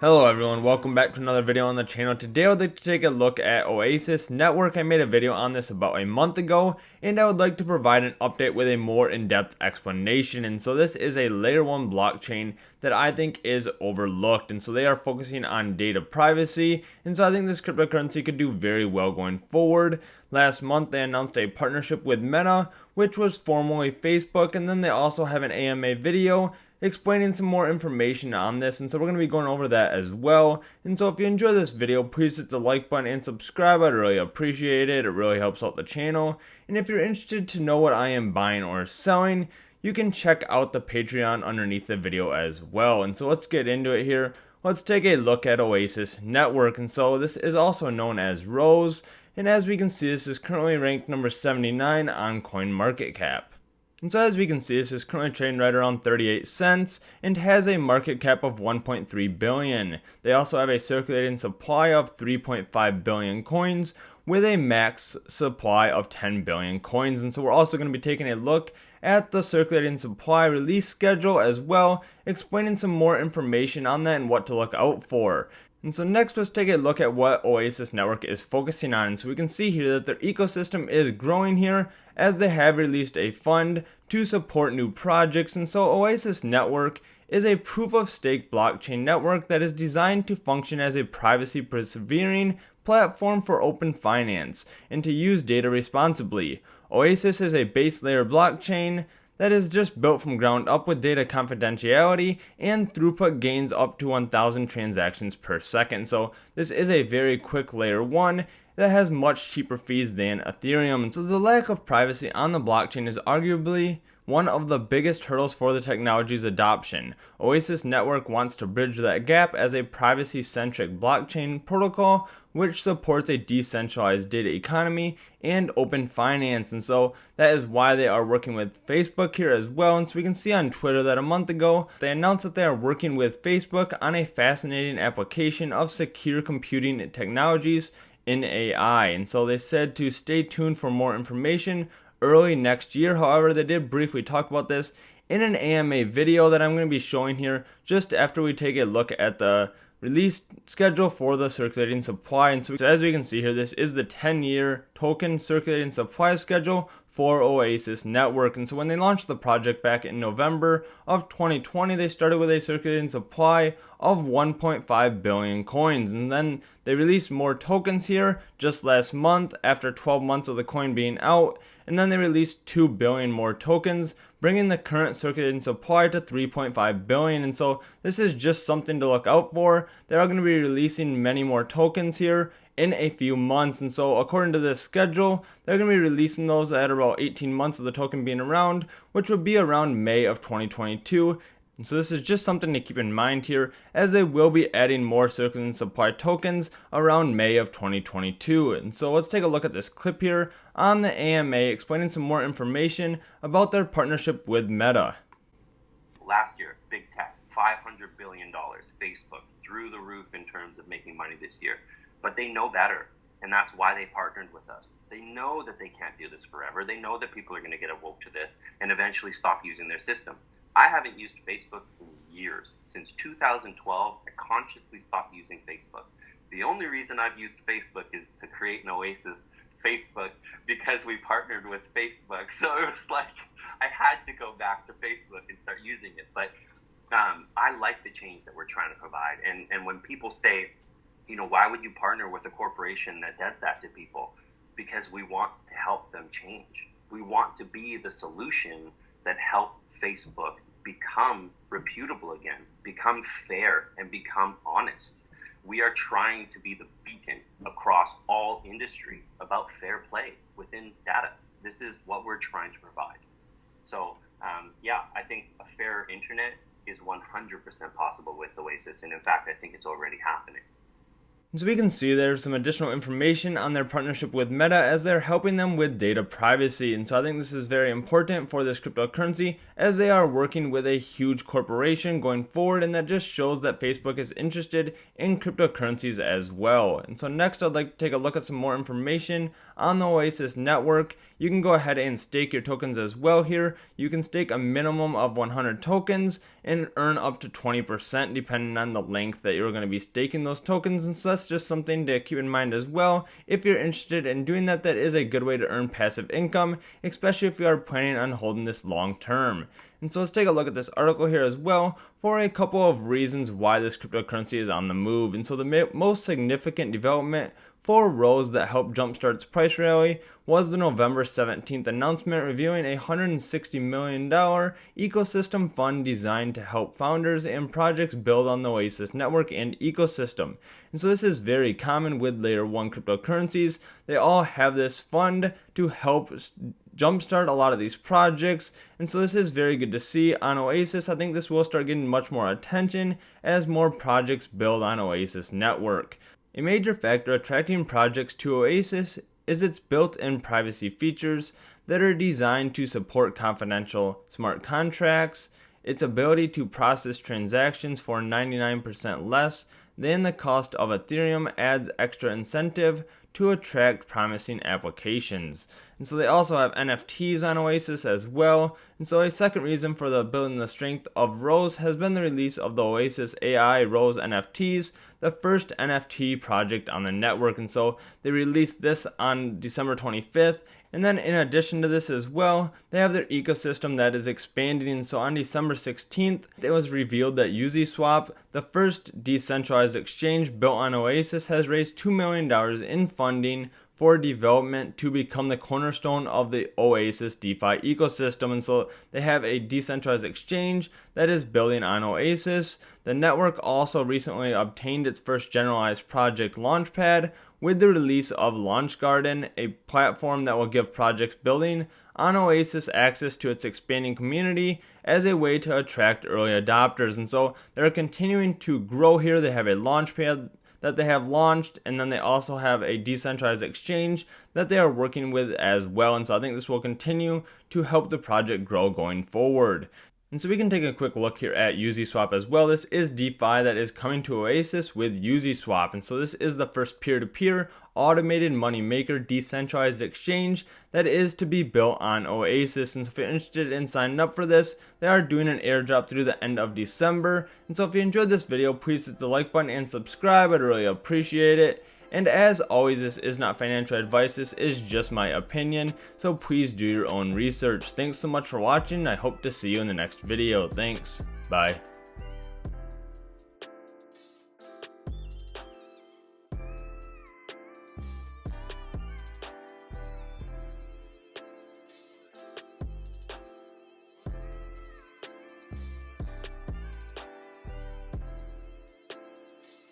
Hello everyone, welcome back to another video on the channel. Today I would like to take a look at Oasis Network. I made a video on this about a month ago, and I would like to provide an update with a more in-depth explanation. And so this is a layer 1 blockchain that I think is overlooked, and so they are focusing on data privacy, and so I think this cryptocurrency could do very well going forward. Last month they announced a partnership with Meta, which was formerly Facebook, and then they also have an AMA video explaining some more information on this, and so we're going to be going over that as well. And so if you enjoy this video, please hit the like button and subscribe. I'd really appreciate it. It really helps out the channel. And if you're interested to know what I am buying or selling, you can check out the Patreon underneath the video as well. And so let's get into it here. Let's take a look at Oasis Network. And so this is also known as Rose, and as we can see, this is currently ranked number 79 on CoinMarketCap. And so as we can see, this is currently trading right around 38 cents and has a market cap of 1.3 billion. They also have a circulating supply of 3.5 billion coins with a max supply of 10 billion coins. And so we're also going to be taking a look at the circulating supply release schedule as well, explaining some more information on that and what to look out for. And so next, let's take a look at what Oasis Network is focusing on. So we can see here that their ecosystem is growing here as they have released a fund to support new projects. And so Oasis Network is a proof of stake blockchain network that is designed to function as a privacy preserving platform for open finance and to use data responsibly. Oasis is a base layer blockchain that is just built from ground up with data confidentiality and throughput gains up to 1,000 transactions per second. So this is a very quick layer 1 that has much cheaper fees than Ethereum. And so the lack of privacy on the blockchain is arguably one of the biggest hurdles for the technology's adoption. Oasis Network wants to bridge that gap as a privacy-centric blockchain protocol which supports a decentralized data economy and open finance. And so that is why they are working with Facebook here as well. And so we can see on Twitter that a month ago they announced that they are working with Facebook on a fascinating application of secure computing technologies in AI. And so they said to stay tuned for more information early next year. However, they did briefly talk about this in an AMA video that I'm going to be showing here just after we take a look at the release schedule for the circulating supply. And so as we can see here, this is the 10-year token circulating supply schedule for Oasis Network. And so when they launched the project back in November of 2020, they started with a circulating supply of 1.5 billion coins. And then they released more tokens here just last month after 12 months of the coin being out. And then they released 2 billion more tokens, bringing the current circulating supply to 3.5 billion. And so this is just something to look out for. They are going to be releasing many more tokens here in a few months. And so according to this schedule, they're going to be releasing those at about 18 months of the token being around, which would be around May of 2022. And so this is just something to keep in mind here, as they will be adding more circulating supply tokens around May of 2022. And so let's take a look at this clip here on the AMA explaining some more information about their partnership with Meta. Last year, big tech, $500 billion, Facebook, through the roof in terms of making money this year. But they know better, and that's why they partnered with us. They know that they can't do this forever. They know that people are going to get awoke to this and eventually stop using their system. I haven't used Facebook in years. Since 2012, I consciously stopped using Facebook. The only reason I've used Facebook is to create an Oasis Facebook because we partnered with Facebook. So it was like I had to go back to Facebook and start using it. But I like the change that we're trying to provide. And when people say, you know, why would you partner with a corporation that does that to people? Because we want to help them change. We want to be the solution that help Facebook become reputable again, become fair, and become honest. We are trying to be the beacon across all industry about fair play within data. This is what we're trying to provide. So yeah, I think a fair internet is 100% possible with Oasis. And in fact, I think it's already happening. So we can see there's some additional information on their partnership with Meta as they're helping them with data privacy. And so I think this is very important for this cryptocurrency as they are working with a huge corporation going forward, and that just shows that Facebook is interested in cryptocurrencies as well. And so next I'd like to take a look at some more information on the Oasis network. You can go ahead and stake your tokens as well here. You can stake a minimum of 100 tokens, and earn up to 20% depending on the length that you're going to be staking those tokens. And so that's just something to keep in mind as well. If you're interested in doing that, that is a good way to earn passive income, especially if you are planning on holding this long term. And so let's take a look at this article here as well for a couple of reasons why this cryptocurrency is on the move. And so the most significant development for Rose that helped jumpstart its price rally was the November 17th announcement revealing a $160 million ecosystem fund designed to help founders and projects build on the Oasis network and ecosystem. And so this is very common with layer 1 cryptocurrencies. They all have this fund to help jumpstart a lot of these projects, and so this is very good to see on Oasis. I think this will start getting much more attention as more projects build on Oasis network. A major factor attracting projects to Oasis is its built-in privacy features that are designed to support confidential smart contracts, its ability to process transactions for 99% less than the cost of Ethereum adds extra incentive to attract promising applications. And so they also have NFTs on Oasis as well. And so a second reason for the building the strength of Rose has been the release of the Oasis AI Rose NFTs, the first NFT project on the network. And so they released this on December 25th. And then in addition to this as well, they have their ecosystem that is expanding. And so on December 16th, it was revealed that Uniswap, the first decentralized exchange built on Oasis, has raised $2 million in funding for development to become the cornerstone of the Oasis DeFi ecosystem. And so they have a decentralized exchange that is building on Oasis. The network also recently obtained its first generalized project launchpad with the release of Launch Garden, a platform that will give projects building on Oasis access to its expanding community as a way to attract early adopters. And so they're continuing to grow here. They have a launchpad that they have launched, and then they also have a decentralized exchange that they are working with as well. And so I think this will continue to help the project grow going forward. And so we can take a quick look here at Uniswap as well. This is DeFi that is coming to Oasis with Uniswap. And so this is the first peer-to-peer automated money maker decentralized exchange that is to be built on Oasis. And so if you're interested in signing up for this, they are doing an airdrop through the end of December. And so if you enjoyed this video, please hit the like button and subscribe. I'd really appreciate it. And as always, this is not financial advice, this is just my opinion, so please do your own research. Thanks so much for watching. I hope to see you in the next video. Thanks. Bye.